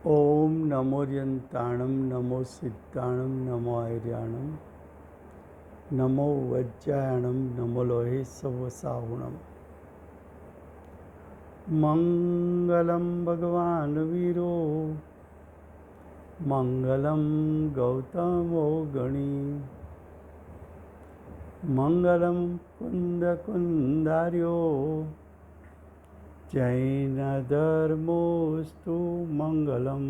ओम नमो यंताणं नमो सिद्धाणं नमो आर्याणं नमो वज्रायणं नमो लोहे सवसाहुणं। मंगलं भगवान् वीरो मंगलं गौतमो गणी मंगलं कुन्दकुन्दार्यो जैनधर्मोऽस्तु मंगलम्।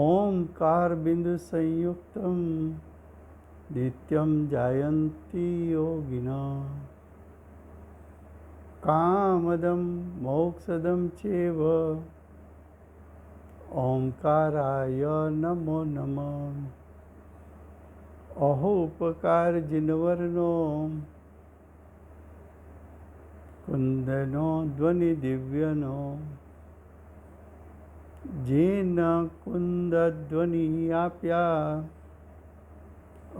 ओंकार बिंदु संयुक्तं नित्यं जायन्ति योगिनः कामदं मोक्षदं चैव ओंकाराय नमो नमः। अहोपकार जिनवर्णो कुंदनो ध्वनि दिव्यनो जेन कुंद ध्वनि आप्या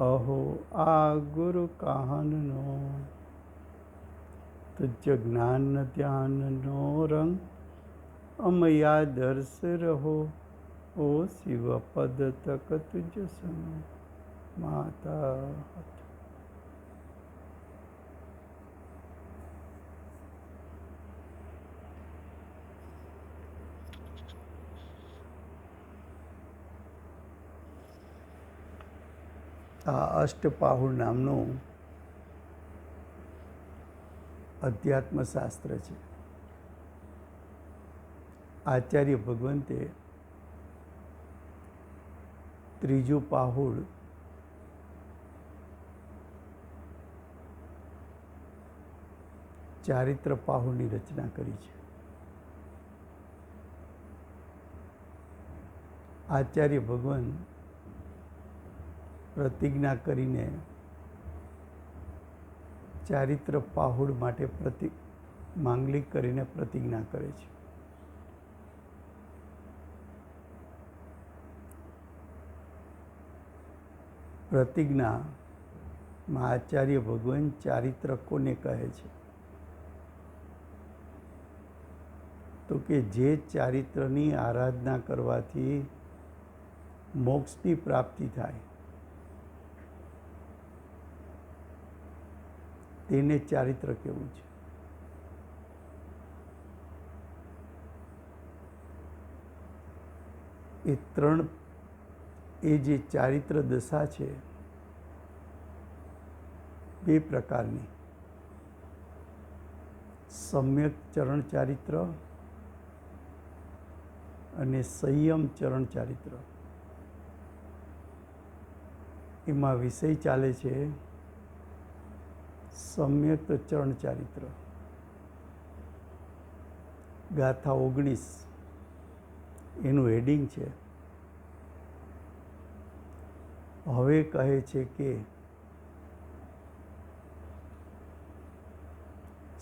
अहो आ गुरु काहननो। तुझ ज्ञान ध्यान नो रंग अमया दर्श रहो ओ शिव पद तक तुझ संग माता। આ અષ્ટપાહુર નામનું અધ્યાત્મશાસ્ત્ર છે. આચાર્ય ભગવંતે ત્રીજું પાહુડ ચારિત્ર પાહુડની રચના કરી છે. આચાર્ય ભગવાન પ્રતિજ્ઞા કરીને ચારિત્ર પાહુડ માટે માંગલિક કરીને પ્રતિજ્ઞા કરે છે. પ્રતિજ્ઞામાં આચાર્ય ભગવાન ચારિત્ર કોને કહે છે? તો કે જે ચારિત્રની આરાધના કરવાથી મોક્ષની પ્રાપ્તિ થાય તેને ચારિત્ર કહેવું છે. એ જે ચારિત્ર દશા છે બે પ્રકારની, સમ્યક ચરણ ચારિત્ર અને સંયમ ચરણ ચારિત્ર. એમાં વિષય ચાલે છે સમ્યક ચરણ ચારિત્ર. ગાથા 19 એનું હેડિંગ છે. હવે કહે છે કે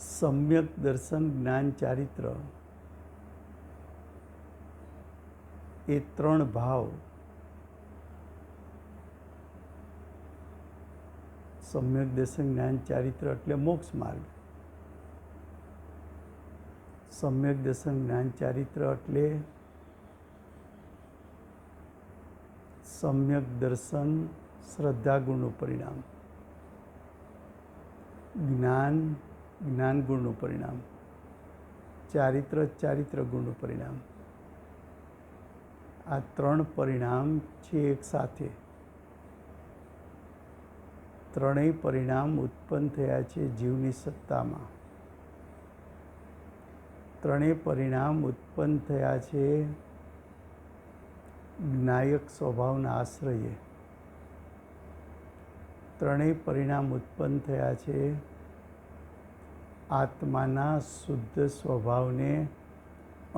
સમ્યક દર્શન જ્ઞાન ચારિત્ર એ ત્રણ ભાવ, સમ્યક દર્શન જ્ઞાન ચારિત્ર એટલે મોક્ષ માર્ગ, સમ્યક દર્શન જ્ઞાન ચારિત્ર એટલે સમ્યક દર્શન શ્રદ્ધા ગુણનું પરિણામ, જ્ઞાન ગુણનું પરિણામ, ચારિત્ર ગુણનું પરિણામ. આ ત્રણ પરિણામ છે એક સાથે. ત્રણેય પરિણામ ઉત્પન્ન થયા છે જીવની સત્તામાં. ત્રણેય પરિણામ ઉત્પન્ન થયા છે જ્ઞાયક સ્વભાવના આશ્રયે. ત્રણેય પરિણામ ઉત્પન્ન થયા છે આત્માના શુદ્ધ સ્વભાવને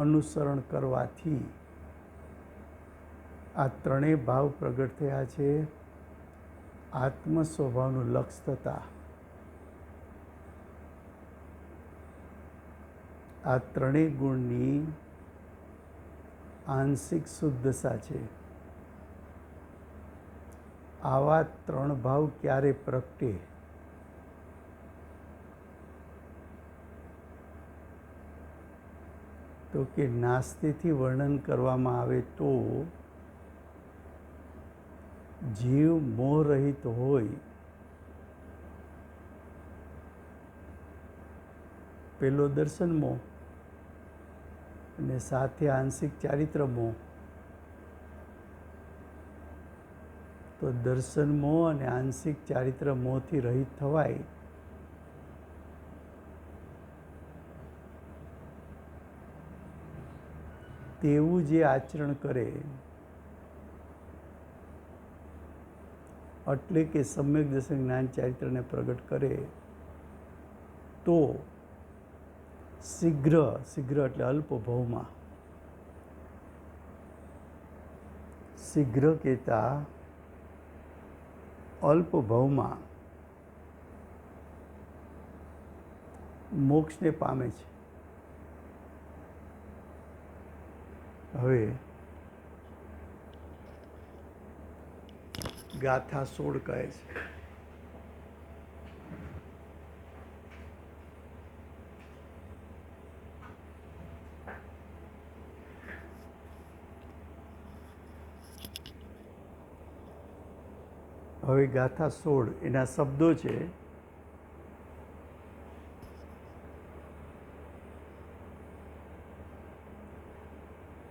અનુસરણ કરવાથી. આ ત્રણેય ભાવ પ્રગટ થયા છે આત્મ સ્વભાવનું લક્ષ થતા. આ ત્રણેય ગુણની આંશિક શુદ્ધતા છે. આવા ત્રણ ભાવ ક્યારે પ્રગટે? તો કે નાસ્તિથી વર્ણન કરવામાં આવે તો જીવ મોહરહિત હોય, પેલો દર્શન મોહ અને સાથે આંશિક ચારિત્ર મોહ. તો દર્શન મોહ અને આંશિક ચારિત્ર મોહથી રહિત થવાય તેવું જે આચરણ કરે એટલે કે સમ્યક દર્શન જ્ઞાન ચારિત્રને પ્રગટ કરે તો શીઘ્ર એટલે અલ્પ ભવમાં, શીઘ્ર કહેતા અલ્પ ભવમાં મોક્ષને પામે છે. હવે ગાથા 16 કહે છે, હવે ગાથા 16 એના શબ્દો છે.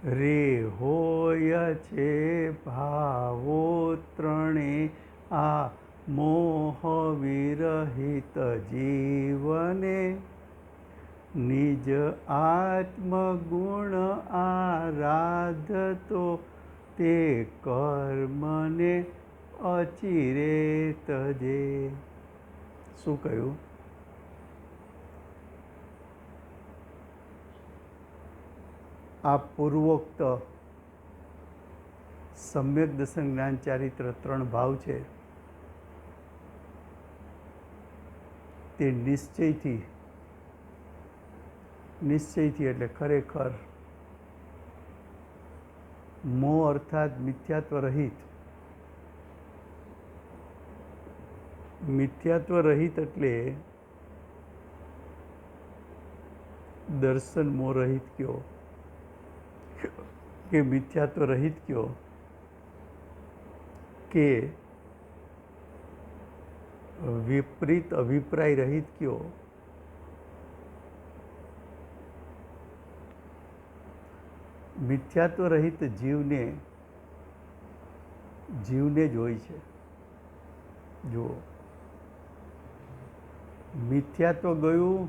રે હોય છે ભાવો ત્રણે આ મોહ વિરહિત જીવને, નિજ આત્મગુણ આરાધતો તે કર્મને અચિરે તજે. શું કહ્યું? આ પૂર્વોક્ત સમ્યક દર્શન જ્ઞાન ચારિત્ર 3 ભાવ છે તે નિશ્ચયથી એટલે ખરેખર મોહ અર્થાત મિથ્યાત્વ રહિત એટલે દર્શન મોહ રહિત કયો કે મિથ્યાત્વ રહિત કયો કે વિપરીત અભિપ્રાય રહિત કયો, મિથ્યાત્વ રહિત જીવને જ હોય છે. જુઓ, મિથ્યાત્વ ગયું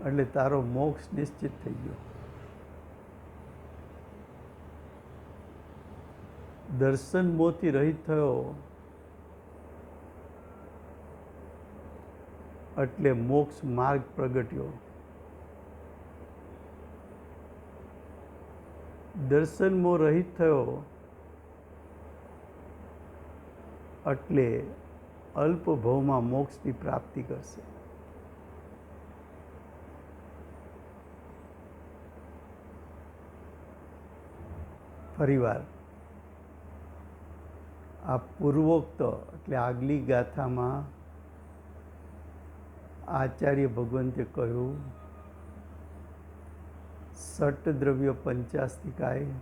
એટલે તારો મોક્ષ નિશ્ચિત થઈ ગયો. દર્શન મોહથી રહિત થયો એટલે મોક્ષ માર્ગ પ્રગટ્યો. દર્શન મોહ રહિત થયો એટલે અલ્પ ભવમાં મોક્ષની પ્રાપ્તિ કરશે. ફરીવાર આ પૂર્વોક્ત એટલે આગલી ગાથામાં આચાર્ય ભગવંતે કહ્યું ષટદ્રવ્ય પંચાસ્તિકાય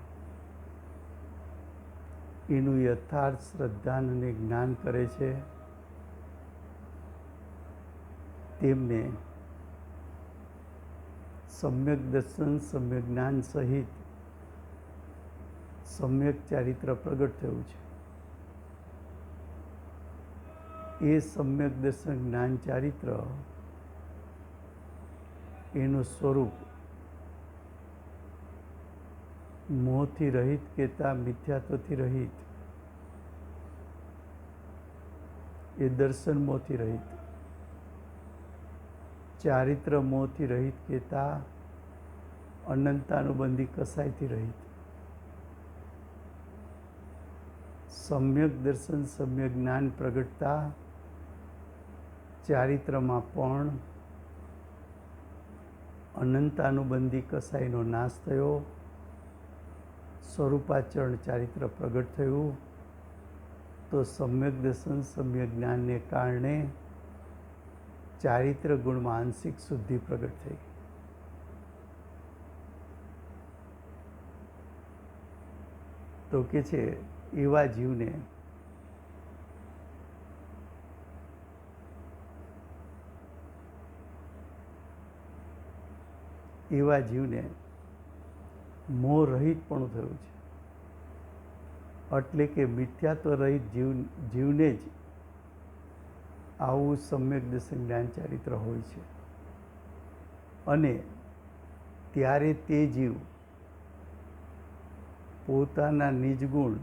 એનું યથાર્થ શ્રદ્ધા અને જ્ઞાન કરે છે તેમને સમ્યક દર્શન સમ્યક જ્ઞાન સહિત સમ્યક ચારિત્ર પ્રગટ થયું છે. એ સમ્યક દર્શન જ્ઞાન ચારિત્ર એનું સ્વરૂપ મોહથી રહિત કહેતા મિથ્યાત્વથી રહિત, એ દર્શન મોહથી રહિત, ચારિત્ર મોહથી રહિત કહેતા અનંતાનુબંધી કસાયથી રહિત, સમ્યક દર્શન સમ્યક જ્ઞાન પ્રગટતા ચારિત્રમાં પણ અનંતાનુબંધી કસાયનો નાશ થયો, સ્વરૂપાચરણ ચારિત્ર પ્રગટ થયું. તો સમ્યક દર્શન સમ્યક જ્ઞાનને કારણે ચારિત્ર ગુણમાં આંશિક શુદ્ધિ પ્રગટ થઈ. તો કે છે એવા જીવને મોહ રહિત પણ થયું છે, એટલે કે મિથ્યાત્વ રહિત જીવને જ આવું સમ્યક દર્શન જ્ઞાન ચારિત્ર હોય છે. અને ત્યારે તે જીવ પોતાના નિજ ગુણ,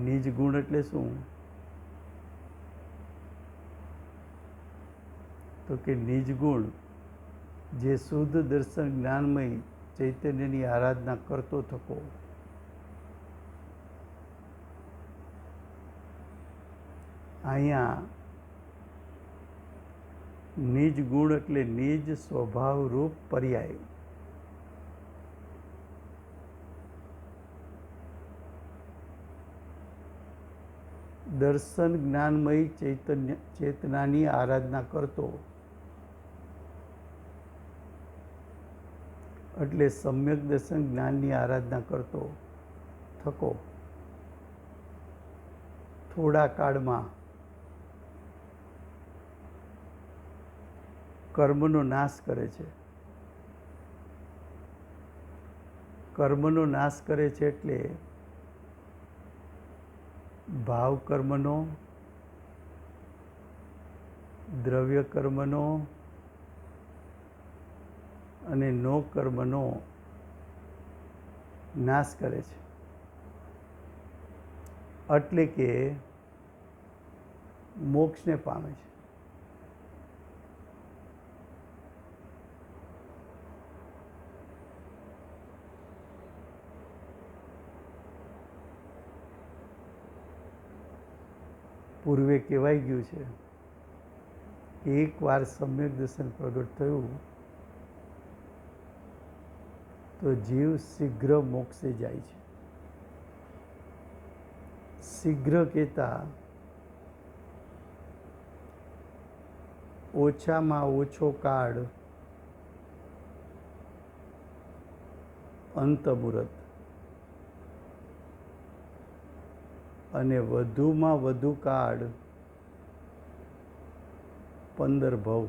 નિજ ગુણ એટલે શું? તો કે નિજ ગુણ જે શુદ્ધ દર્શન જ્ઞાનમય ચૈતન્યની આરાધના કરતો થકો, અહીંયા નિજ ગુણ એટલે નિજ સ્વભાવ રૂપ પર્યાય. દર્શન જ્ઞાનમય ચેતનાની આરાધના કરતો એટલે સમ્યક દર્શન જ્ઞાનની આરાધના કરતો થકો થોડા કાળમાં કર્મનો નાશ કરે છે. કર્મનો નાશ કરે છે એટલે ભાવ કર્મનો, દ્રવ્ય કર્મનો અને નો કર્મનો નાશ કરે છે. એટલે કે મોક્ષને પામે છે. પૂર્વે કહેવાઈ ગયું છે, એકવાર સમ્યક દર્શન પ્રગટ થયું તો જીવ શીઘ્ર મોક્ષે જાય છે. શીઘ્ર કહેતા ઓછામાં ઓછો કાળ અંત મુહૂર્ત અને વધુમાં વધુ કાળ 15 ભવ.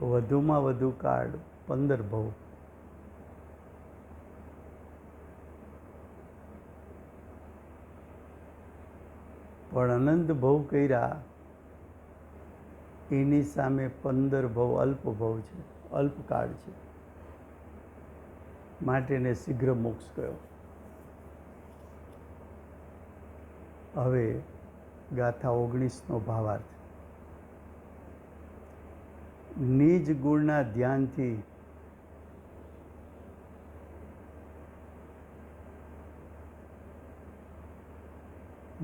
વધુમાં વધુ કાળ 15 ભવ. પણ અનંત ભવ કર્યા એની સામે 15 ભવ અલ્પ ભવ છે, અલ્પકાળ છે. માટે એને શીઘ્ર મોક્ષ કહ્યો. હવે ગાથા 19નો ભાવાર્થ. નિજ ગુણના ધ્યાનથી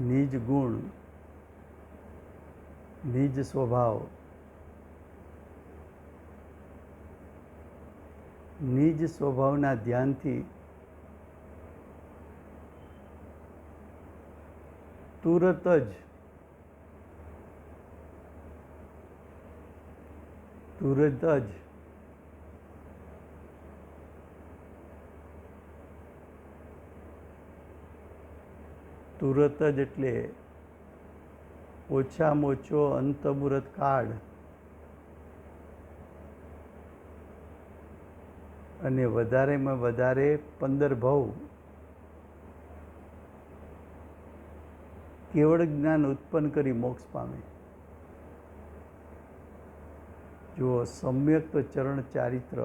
નિજ ગુણ, નિજ સ્વભાવ, નિજ સ્વભાવના ધ્યાનથી તુરત જ એટલે ઓછામાં ઓછો અંતમુહૂર્ત કાળ અને વધારેમાં વધારે 15 ભવ કેવળ જ્ઞાન ઉત્પન્ન કરી મોક્ષ પામે. જુઓ, સમ્યક ચરણ ચારિત્ર,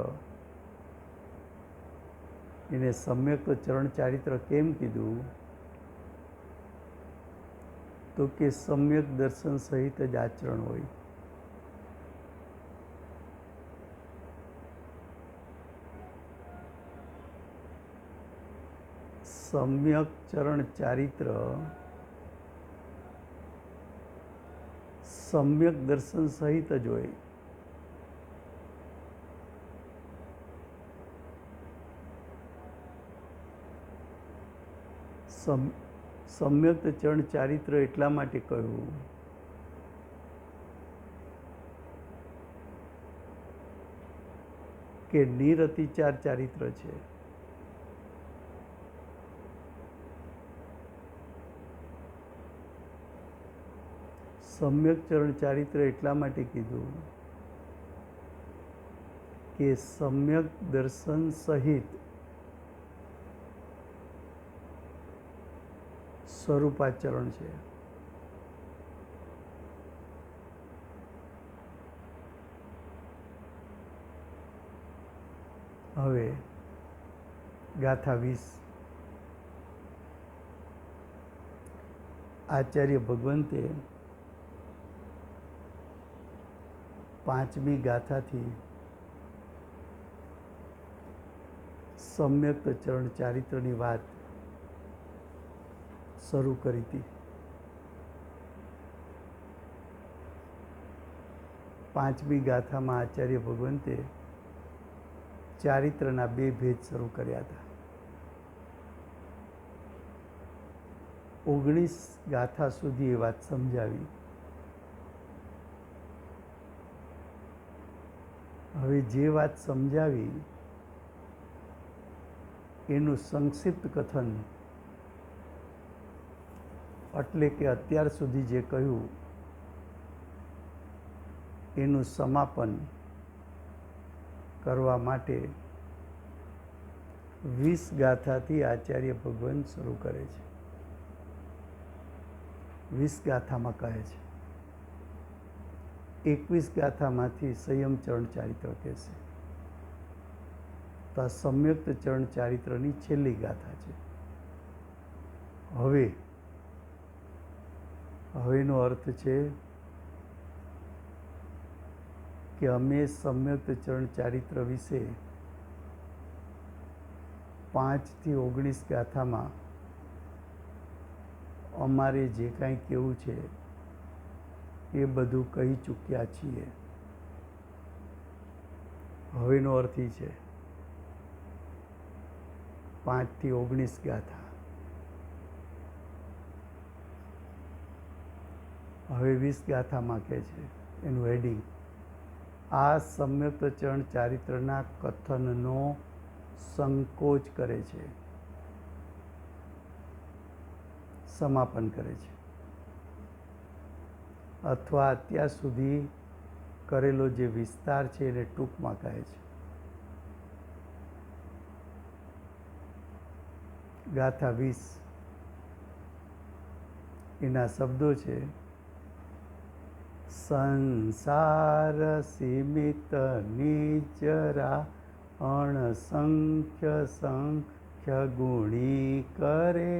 એને સમ્યક ચરણ ચારિત્ર કેમ કીધું? તો કે સમ્યક દર્શન સહિત જ આચરણ હોય. સમ્યક ચરણ ચારિત્ર સમ્યક દર્શન સહિત જ હોય. સમ્યક ચરણ ચારિત્ર એટલા માટે કહ્યું કે નિરતિચાર ચારિત્ર છે? સમ્યક ચરણ ચારિત્ર એટલા માટે કીધું કે સમ્યક દર્શન સહિત સ્વરૂપાચરણ છે. હવે ગાથા 20. આચાર્ય ભગવંતે 5મી ગાથાથી સમ્યક ચરણ ચારિત્રની વાત શરૂ કરી હતી. 5મી ગાથામાં આચાર્ય ભગવંતે ચારિત્રના 2 ભેદ શરૂ કર્યા હતા. 19 ગાથા સુધી એ વાત સમજાવી. હવે જે વાત સમજાવી એનું સંક્ષિપ્ત કથન, એટલે કે અત્યાર સુધી જે કહ્યું એનું સમાપન કરવા માટે 20 ગાથાથી આચાર્ય ભગવાન શરૂ કરે છે. 20 ગાથામાં કહે છે. 21 ગાથામાંથી સંયમ ચરણ ચારિત્ર કહેશે. તો આ સમ્યક્ત ચરણ ચારિત્રની છેલ્લી ગાથા છે. હવેનો અર્થ છે કે અમે સમ્યક્ત ચરણ ચારિત્ર વિશે 5 થી 19 ગાથામાં અમારે જે કાંઈ કહેવું છે એ બધું કહી ચૂક્યા છીએ. હવેનો અર્થ એ છે 5 થી 19 ગાથા. હવે 20 ગાથામાં કહે છે એનું હેડિંગ, આ સમ્યક્ત ચરણ ચારિત્રના કથનનો સંકોચ કરે છે, સમાપન કરે છે, અથવા અત્યાર સુધી કરેલો જે વિસ્તાર છે એને ટૂંકમાં કહે છે. ગાથા 20 એના શબ્દો છે, સંસાર સીમિત નિચરા અણસંખ્ય સંખ્ય ગુણી કરે,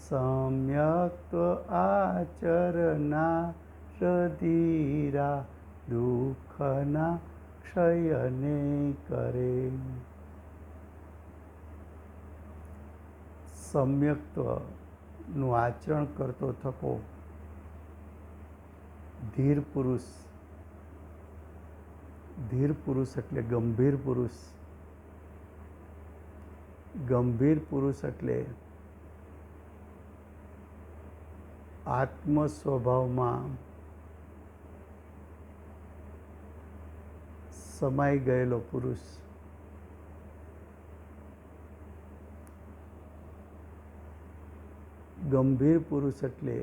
સમ્યક આચરના ધીરા દુઃખના ક્ષયને કરે. સમ્યક્ત્વનું આચરણ કરતો થકો ધીર પુરુષ, ધીર પુરુષ એટલે ગંભીર પુરુષ, ગંભીર પુરુષ એટલે આત્મ સ્વભાવમાં સમાઈ ગયેલો પુરુષ. ગંભીર પુરુષ એટલે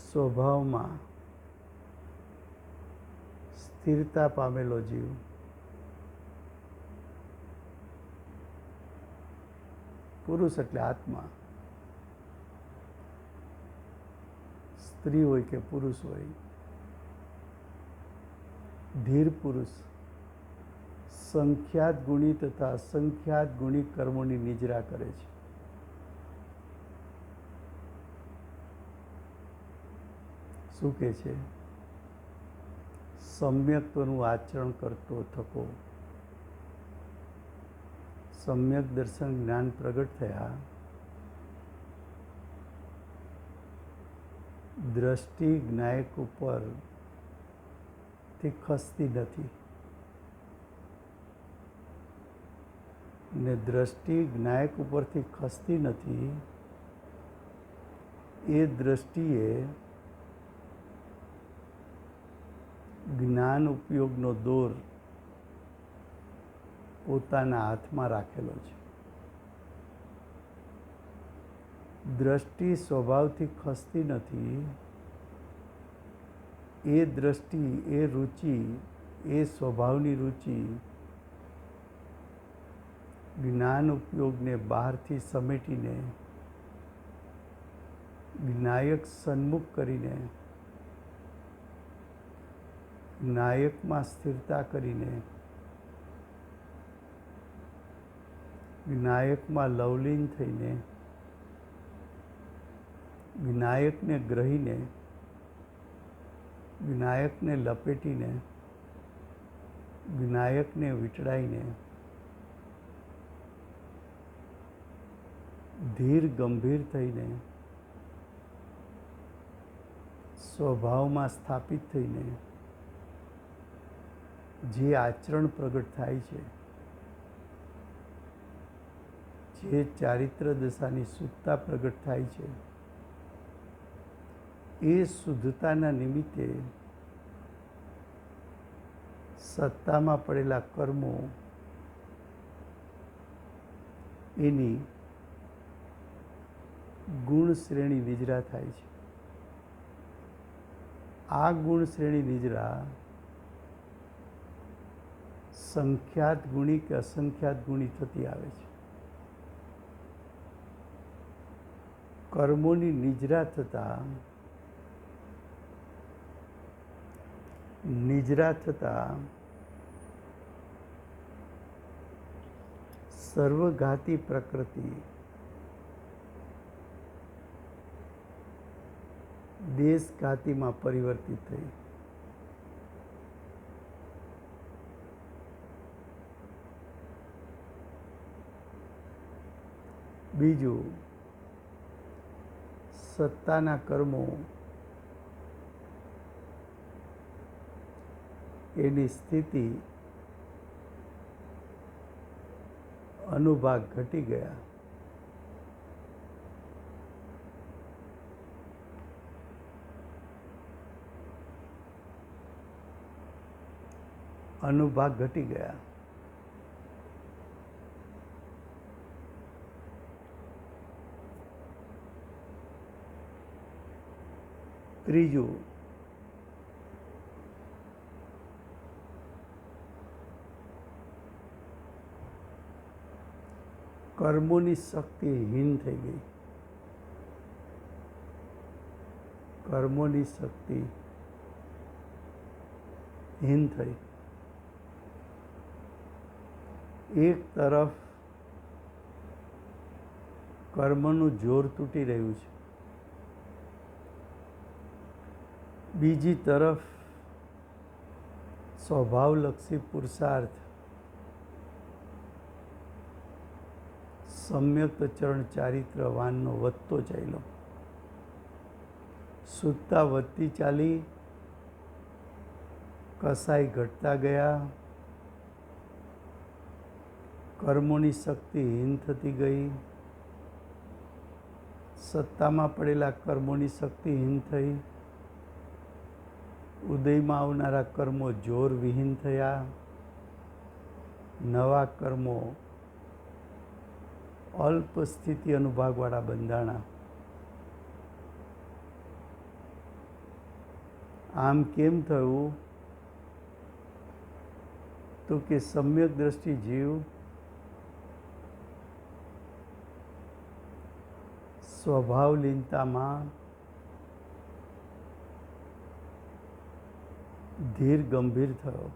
સ્વભાવમાં સ્થિરતા પામેલો જીવ. પુરુષ એટલે આત્મા. સ્ત્રી હોય કે પુરુષ હોય, ધીર પુરુષ સંખ્યાત ગુણી તથા અસંખ્યાત ગુણી કર્મોની નિજરા કરે છે. શું કહે છે? સમ્યક્ત્વનું આચરણ કરતો થકો. સમ્યક દર્શન જ્ઞાન પ્રગટ થયા, દ્રષ્ટિ જ્ઞાયક ઉપરથી ખસતી નથી ને દ્રષ્ટિ જ્ઞાયક ઉપરથી ખસતી નથી. એ દ્રષ્ટિએ જ્ઞાન ઉપયોગનો દોર પોતાના હાથમાં રાખેલો છે. દ્રષ્ટિ સ્વભાવથી ખસતી નથી. એ દ્રષ્ટિ, એ રુચિ, એ સ્વભાવની રુચિ જ્ઞાન ઉપયોગને બહારથી સમેટીને જ્ઞાયક સન્મુખ કરીને જ્ઞાયકમાં સ્થિરતા કરીને જ્ઞાયકમાં લવલીન થઈને જ્ઞાયકને ગ્રહીને જ્ઞાયકને લપેટીને જ્ઞાયકને વીંટળાઈને ધીર ગંભીર થઈને સ્વભાવમાં સ્થાપિત થઈને જે આચરણ પ્રગટ થાય છે, જે ચારિત્ર દશાની શુદ્ધતા પ્રગટ થાય છે, એ શુદ્ધતાના નિમિત્તે સત્તામાં પડેલા કર્મો એની ગુણ શ્રેણી નિજરા થાય છે. આ ગુણ શ્રેણી નિજરા સંખ્યાત ગુણી કે અસંખ્યાત ગુણી થતી આવે છે. કર્મોની નિજરા થતા સર્વઘાતી પ્રકૃતિ દેશઘાતીમાં પરિવર્તિત થઈ. બીજું, સત્તાના કર્મો એની સ્થિતિ અનુભાગ ઘટી ગયા. અનુભાગ ઘટી ગયા. ત્રીજું, કર્મોની શક્તિ હીન થઈ ગઈ. કર્મોની શક્તિ હીન થઈ. એક તરફ કર્મનું જોર તૂટી રહ્યું છે, બીજી તરફ સ્વભાવલક્ષી પુરુષાર્થ સમ્યક ચરણ ચારિત્રવાનનો વધતો ચાલ્યો. શુદ્ધતા વધતી ચાલી, કસાઈ ઘટતા ગયા, કર્મોની શક્તિ હીન થતી ગઈ, સત્તામાં પડેલા કર્મોની શક્તિ હીન થઈ, ઉદયમાં આવનારા કર્મો જોર વિહીન થયા, નવા કર્મો અલ્પ સ્થિતિ અનુભાગવાળા બંધાણા. આમ કેમ થયું? તો કે સમ્યક દ્રષ્ટિ જીવ સ્વભાવલીનતામાં ધીર ગંભીર થયો.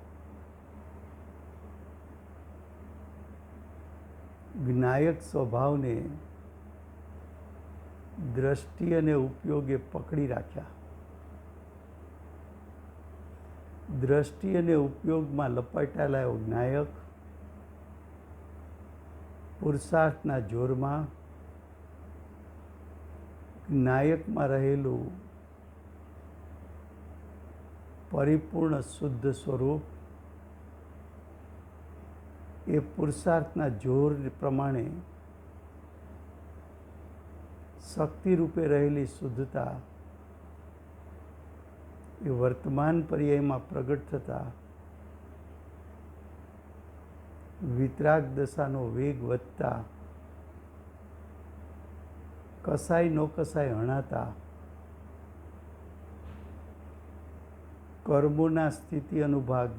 જ્ઞાયક સ્વભાવને દ્રષ્ટિ અને ઉપયોગે પકડી રાખ્યા. દ્રષ્ટિ અને ઉપયોગમાં લપેટાયેલા જ્ઞાયક પુરુષાર્થના જોરમાં જ્ઞાયકમાં રહેલું પરિપૂર્ણ શુદ્ધ સ્વરૂપ એ પુરુષાર્થના જોર પ્રમાણે શક્તિ રૂપે રહેલી શુદ્ધતા એ વર્તમાન પર્યાયમાં પ્રગટ થતા વિતરાગ દશાનો વેગ વધતા કસાય નો કસાય હણાતા કર્મોના સ્થિતિ અનુભાગ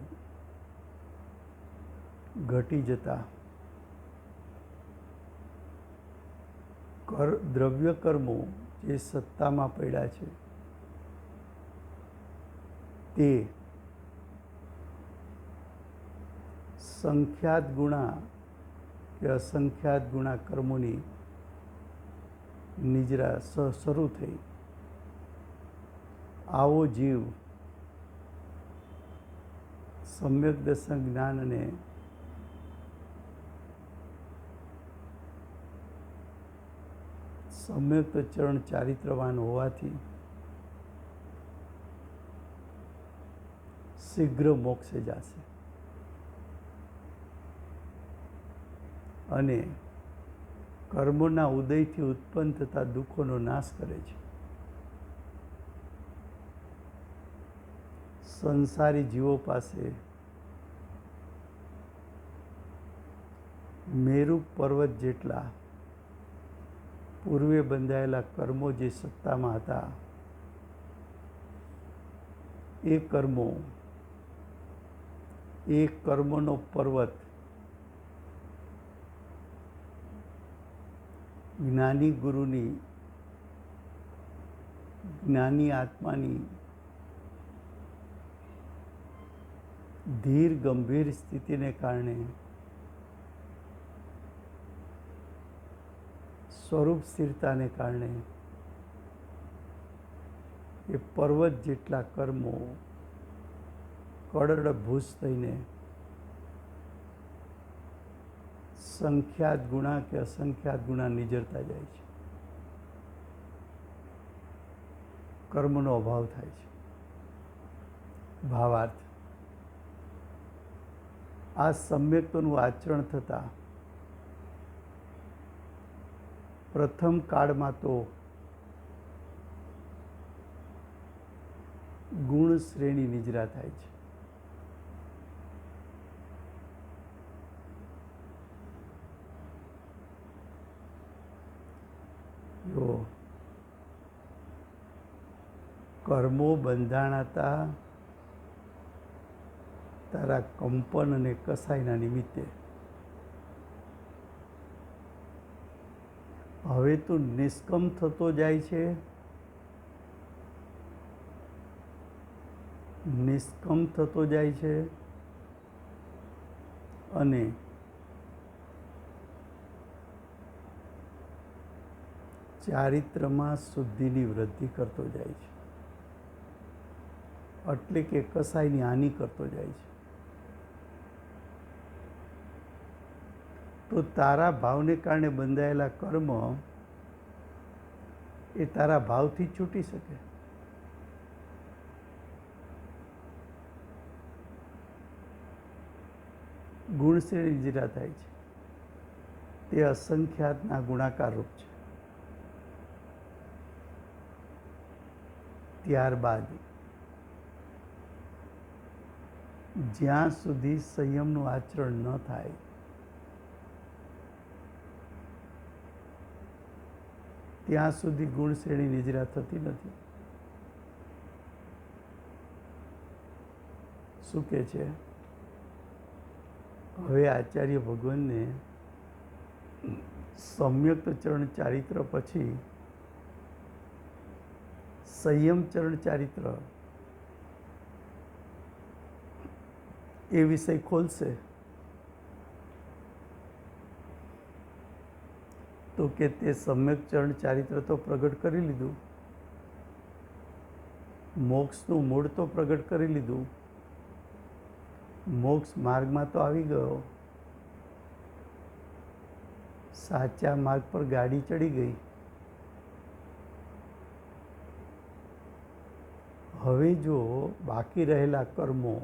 ઘટી જતા દ્રવ્ય કર્મો જે સત્તામાં પડ્યા છે તે સંખ્યાત ગુણા કે અસંખ્યાત ગુણા કર્મોની નિજરા શરૂ થઈ. આવો જીવ સમ્યક દર્શન જ્ઞાન અને સમ્યક ચરણ ચારિત્રવાન હોવાથી શીઘ્ર મોક્ષે જશે અને કર્મોના ઉદયથી ઉત્પન્ન થતા દુઃખોનો નાશ કરે છે. સંસારી જીવો પાસે મેરુ પર્વત જેટલા પૂર્વે બંધાયેલા કર્મો જે સત્તામાં હતા એ કર્મોનો પર્વત જ્ઞાની ગુરુની જ્ઞાની આત્માની ધીર ગંભીર સ્થિતિને કારણે સ્વરૂપ સ્થિરતાને કારણે એ પર્વત જેટલા કર્મો કડડભૂસ થઈને સંખ્યાત ગુણા કે અસંખ્યાત ગુણા નિજરતા જાય છે. કર્મનો અભાવ થાય છે. ભાવાર્થ, આ સમ્યક્તનું આચરણ થતાં પ્રથમ કાળમાં તો ગુણ શ્રેણી નિજરા થાય છે. જો કર્મો બંધાણાતા તારા કંપન અને કસાયના નિમિત્તે હવે તું નિષ્કમ થતો જાય છે. નિષ્કમ થતો જાય છે અને ચારિત્રમાં શુદ્ધિની વૃદ્ધિ કરતો જાય છે. એટલે કે કસાયની હાનિ કરતો જાય છે. તો તારા ભાવને કારણે બંધાયેલા કર્મ એ તારા ભાવથી છૂટી શકે. ગુણશ્રેણી નિજરા થાય છે. તે અસંખ્યાતના ગુણાકાર રૂપ છે. ત્યારબાદ જ્યાં સુધી સંયમનું આચરણ ન થાય ત્યાં સુધી ગુણ શ્રેણી નિજરા થતી નથી. શું કહે છે? હવે આચાર્ય ભગવાનને સમ્યક ચરણ ચારિત્ર પછી સંયમ ચરણ ચારિત્ર એ વિષય ખોલશે. તો કે તે સમ્યક ચરણ ચારિત્ર તો પ્રગટ કરી લીધું, મોક્ષનું મૂળ તો પ્રગટ કરી લીધું, મોક્ષ માર્ગમાં તો આવી ગયો, સાચા માર્ગ પર ગાડી ચડી ગઈ. હવે જો બાકી રહેલા કર્મો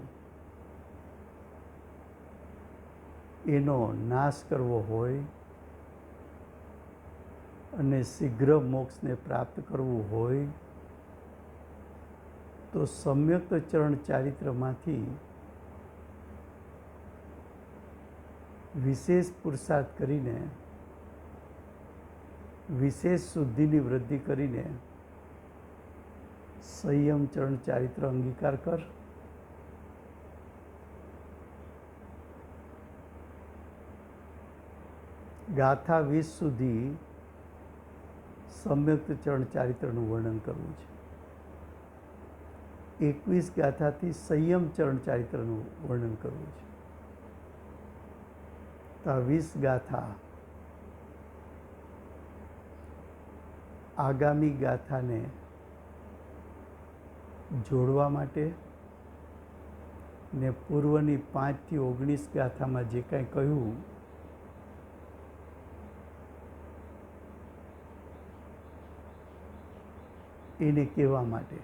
એનો નાશ કરવો હોય અને શીઘ્ર મોક્ષને પ્રાપ્ત કરવું હોય તો સમ્યક્ત ચરણ ચારિત્રમાંથી વિશેષ પુરુષાર્થ કરીને વિશેષ શુદ્ધિની વૃદ્ધિ કરીને સંયમ ચરણ ચારિત્ર અંગીકાર કર. ગાથા 20 સુધી સમ્યક્ત ચરણ ચારિત્રનું વર્ણન કરવું છે. 21 ગાથાથી સંયમ ચરણ ચારિત્રનું વર્ણન કરવું છે. તો આ 20 ગાથા આગામી ગાથાને જોડવા માટે ને પૂર્વની 5 થી 19 ગાથામાં જે કાંઈ કહ્યું એને કહેવા માટે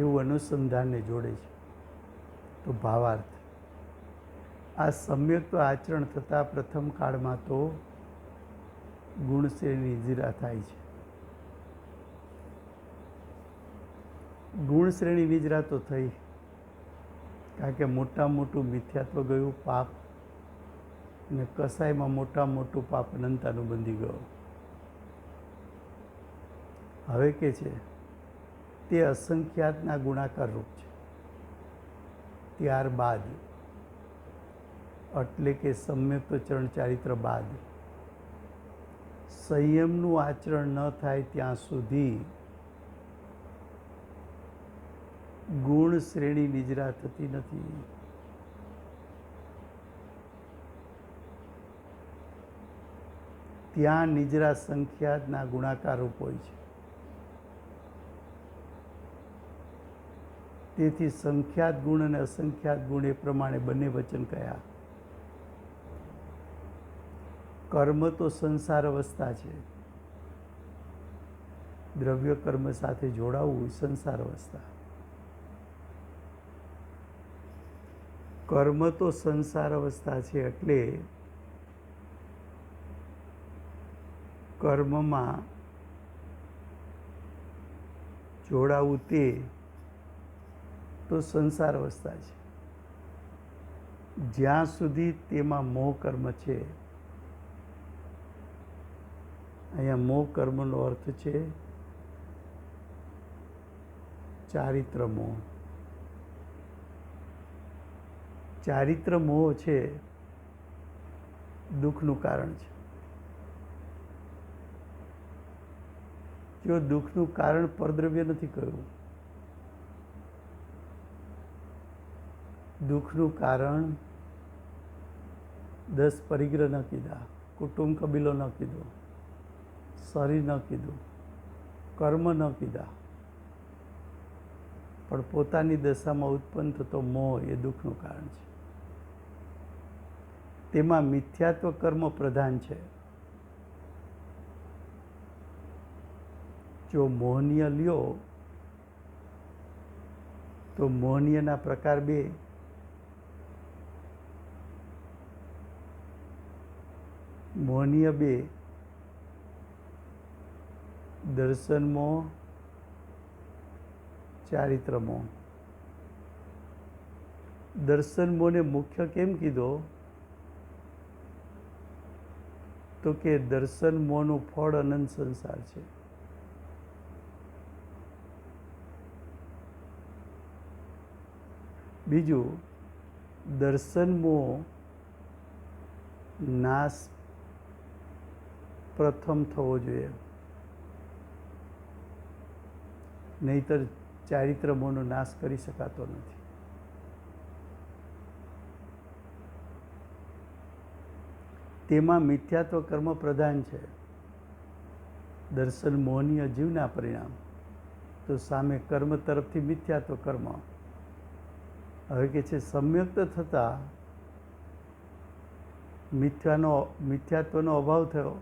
એવું અનુસંધાનને જોડે છે. તો ભાવાર્થ, આ સમ્યક્ત આચરણ થતાં પ્રથમ કાળમાં તો ગુણશ્રેણી નિજરા થાય છે. ગુણશ્રેણી નિજરા તો થઈ, કારણ કે મોટામાં મોટું મિથ્યાત્વ ગયું, પાપ, અને કસાયમાં મોટામાં મોટું પાપ અનંતાનું બંધી ગયો. હવે કે છે તે અસંખ્યાતના ગુણાકાર રૂપ છે. ત્યારબાદ એટલે કે સમ્યક્ત ચરણ ચારિત્ર બાદ સંયમનું આચરણ ન થાય ત્યાં સુધી ગુણ શ્રેણી નિજરા થતી નથી. ત્યાં નિજરા સંખ્યાતના ગુણાકાર રૂપ હોય છે. તેથી સંખ્યાત ગુણ અને અસંખ્યાત ગુણ એ પ્રમાણે બંને વચન કયા. કર્મ તો સંસાર અવસ્થા છે, દ્રવ્ય કર્મ સાથે જોડાવવું સંસાર અવસ્થા. કર્મ તો સંસાર અવસ્થા છે એટલે કર્મમાં જોડાવું તે તો સંસાર અવસ્થા છે. જ્યાં સુધી તેમાં મોહ કર્મ છે, અહીંયા મોહ કર્મનો અર્થ છે ચારિત્ર મોહ. ચારિત્ર મોહ છે દુઃખનું કારણ છે. જો દુઃખનું કારણ પરદ્રવ્ય નથી કહ્યું, દુઃખનું કારણ 10 પરિગ્રહ ન કીધા, કુટુંબ કબીલો ન કીધો, શરીર ન કીધું, કર્મ ન કીધા, પણ પોતાની દશામાં ઉત્પન્ન થતો મોહ એ દુઃખનું કારણ છે. તેમાં મિથ્યાત્વ કર્મ પ્રધાન છે. જો મોહનીય લ્યો તો મોહનીયના પ્રકાર 2. મોહનીય 2, દર્શન મોહ, ચારિત્ર મોહ. દર્શન મોહને મુખ્ય કેમ કીધો? તો કે દર્શન મોહનું ફળ અનંત સંસાર છે. બીજું, દર્શન મોહ નાશ પ્રથમ થવો જોઈએ, નહીતર ચારિત્ર મોહનો નાશ કરી શકાતો નથી. તેમાં મિથ્યાત્વ કર્મ પ્રધાન છે. દર્શન મોહનીય જીવના પરિણામ, તો સામે કર્મ તરફથી મિથ્યાત્વ કર્મ. હવે કે છે સમ્યક્ત થતાં મિથ્યાત્વનો અભાવ થયો.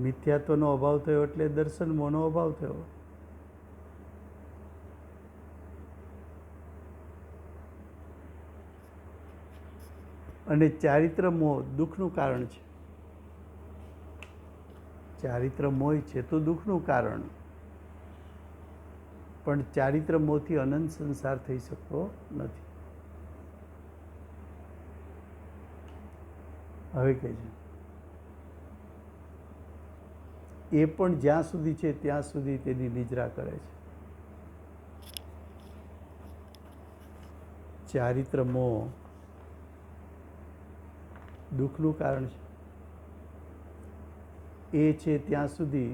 મિથ્યાત્વનો અભાવ થયો એટલે દર્શન મોહનો અભાવ થયો. અને ચારિત્ર મોહ દુઃખનું કારણ છે. ચારિત્ર મોહ છે તો દુઃખનું કારણ. પણ ચારિત્ર મોહથી અનંત સંસાર થઈ શકતો નથી. હવે કે છે એ પણ જ્યાં સુધી છે ત્યાં સુધી તેની નિદ્રા કરે છે. ચારિત્ર મોહ દુઃખનું કારણ છે. એ છે ત્યાં સુધી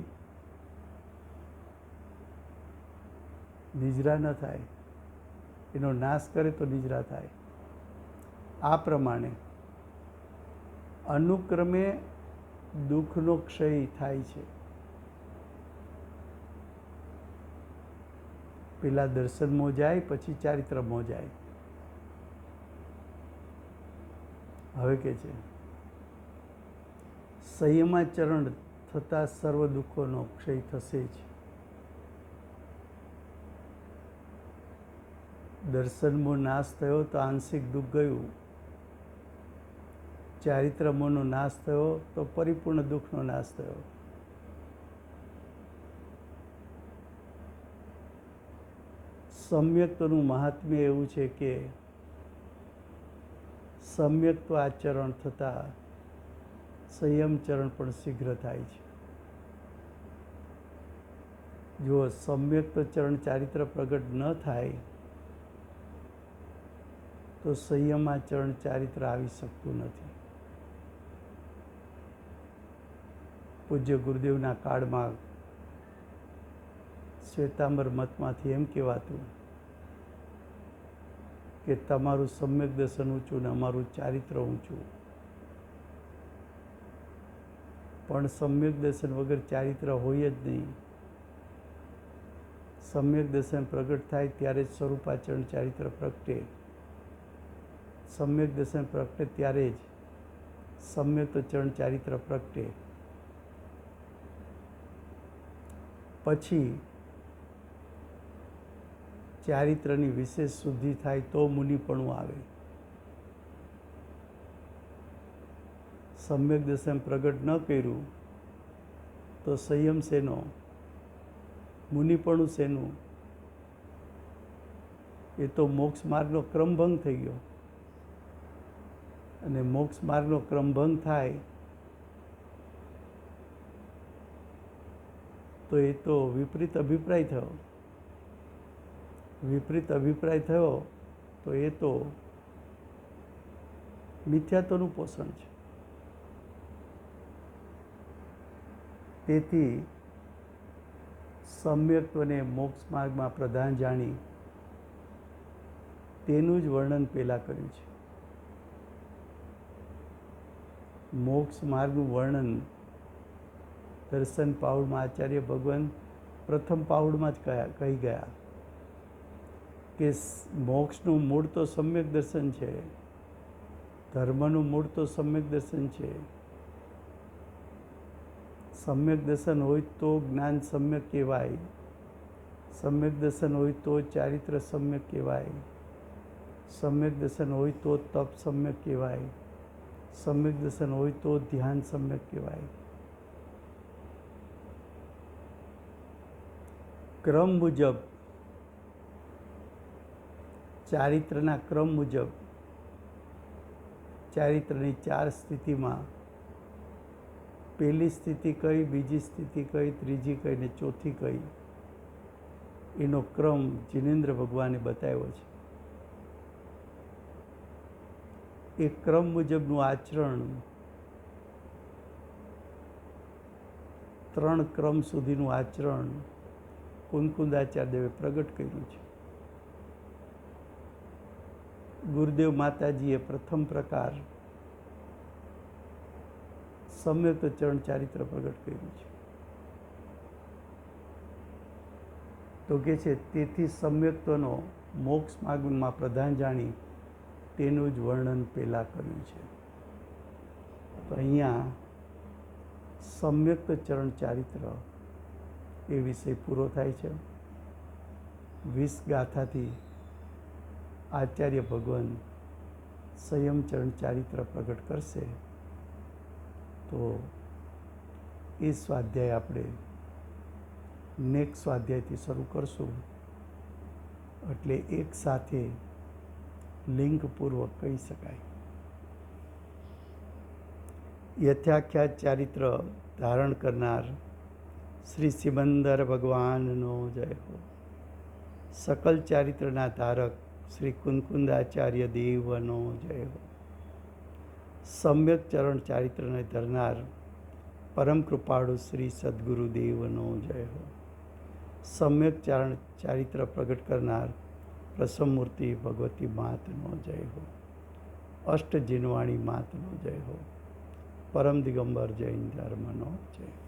નિદ્રા ન થાય, એનો નાશ કરે તો નિદ્રા થાય. આ પ્રમાણે અનુક્રમે દુઃખનો ક્ષય થાય છે. પેલા દર્શનમાં જાય, પછી ચારિત્રમાં જાય. હવે કે છે સંયમાચરણ થતાં સર્વ દુઃખોનો ક્ષય થશે જ. દર્શનમાં નાશ થયો તો આંશિક દુઃખ ગયું, ચારિત્રમોનો નાશ થયો તો પરિપૂર્ણ દુઃખનો નાશ થયો. સમ્યક્તનું મહાત્મ્ય એવું છે કે સમ્યક્ત આચરણ થતાં સંયમચરણ પણ શીઘ્ર થાય છે. જો સમ્યક્ત ચરણ ચારિત્ર પ્રગટ ન થાય તો સંયમાચરણ ચારિત્ર આવી શકતું નથી. પૂજ્ય ગુરુદેવના કાળમાં શ્વેતાંબર મતમાંથી એમ કહેવાતું કે તમારું સમ્યક દર્શન ઊંચું ને અમારું ચારિત્ર ઊંચું. પણ સમ્યક દર્શન વગર ચારિત્ર હોય જ નહીં. સમ્યક દર્શન પ્રગટ થાય ત્યારે જ સ્વરૂપાચરણ ચારિત્ર પ્રગટે. સમ્યક દર્શન પ્રગટે ત્યારે જ સમ્યક ચરણ ચારિત્ર પ્રગટે. પછી ચારિત્રની વિશેષ શુદ્ધિ થાય તો મુનિપણું આવે. સમ્યક દર્શન પ્રગટ ન કર્યું તો સંયમ શેનો, મુનિપણું શેનું? એ તો મોક્ષ માર્ગનો ક્રમભંગ થઈ ગયો. અને મોક્ષ માર્ગનો ક્રમભંગ થાય તો એ તો વિપરીત અભિપ્રાય થયો. વિપરીત અભિપ્રાય થયો તો એ તો મિથ્યાત્વનું પોષણ છે. તેથી સમ્યક્ત્વને મોક્ષ માર્ગમાં પ્રધાન જાણી તેનું જ વર્ણન પહેલાં કર્યું છે. મોક્ષ માર્ગનું વર્ણન દર્શન પાઉડમાં આચાર્ય ભગવાન પ્રથમ પાઉડમાં જ કહી ગયા કે મોક્ષનું મૂળ તો સમ્યક દર્શન છે, ધર્મનું મૂળ તો સમ્યક દર્શન છે. સમ્યક દર્શન હોય તો જ્ઞાન સમ્યક કહેવાય, સમ્યક દર્શન હોય તો ચારિત્ર સમ્યક કહેવાય, સમ્યક દર્શન હોય તો તપ સમ્યક કહેવાય, સમ્યક દર્શન હોય તો ધ્યાન સમ્યક કહેવાય. ક્રમ મુજબ, ચારિત્રના ક્રમ મુજબ ચારિત્રની 4 સ્થિતિમાં પહેલી સ્થિતિ કઈ, બીજી સ્થિતિ કઈ, ત્રીજી કઈ ને ચોથી કઈ, એનો ક્રમ જિનેન્દ્ર ભગવાને બતાવ્યો છે. એ ક્રમ મુજબનું આચરણ 3 ક્રમ સુધીનું આચરણ કુંદકુંદાચાર્ય દેવે પ્રગટ કર્યું છે. ગુરુદેવ માતાજીએ પ્રથમ પ્રકાર સમ્યક ચરણ ચારિત્ર પ્રગટ કર્યું છે. તો કે છે તેથી સમ્યક્ત્વનો મોક્ષ માર્ગમાં પ્રધાન જાણી તેનું જ વર્ણન પહેલાં કર્યું છે. તો અહીંયા સમ્યક ચરણ ચારિત્ર એ વિષય પૂરો થાય છે. 20 ગાથાથી આચાર્ય ભગવાન સંયમચરણ ચારિત્ર પ્રગટ કરશે. તો એ સ્વાધ્યાય આપણે નેક્સ્ટ સ્વાધ્યાયથી શરૂ કરશું. એટલે એક સાથે લિંગપૂર્વક કહી શકાય. યથાખ્યાત ચારિત્ર ધારણ કરનાર શ્રી સિમંદર ભગવાનનો જય હો. સકલ ચારિત્રના ધારક શ્રી કુંકુંદાચાર્ય દેવનો જય હો. સમ્યક ચરણ ચારિત્રને ધરનાર પરમ કૃપાળુ શ્રી સદગુરુ દેવનો જય હો. સમ્યક ચારિત્ર પ્રગટ કરનાર પ્રસમમૂર્તિ ભગવતી માતનો જય હો. અષ્ટ જીનવાણી માતનો જય હો. પરમ દિગંબર જૈન ધર્મનો જય.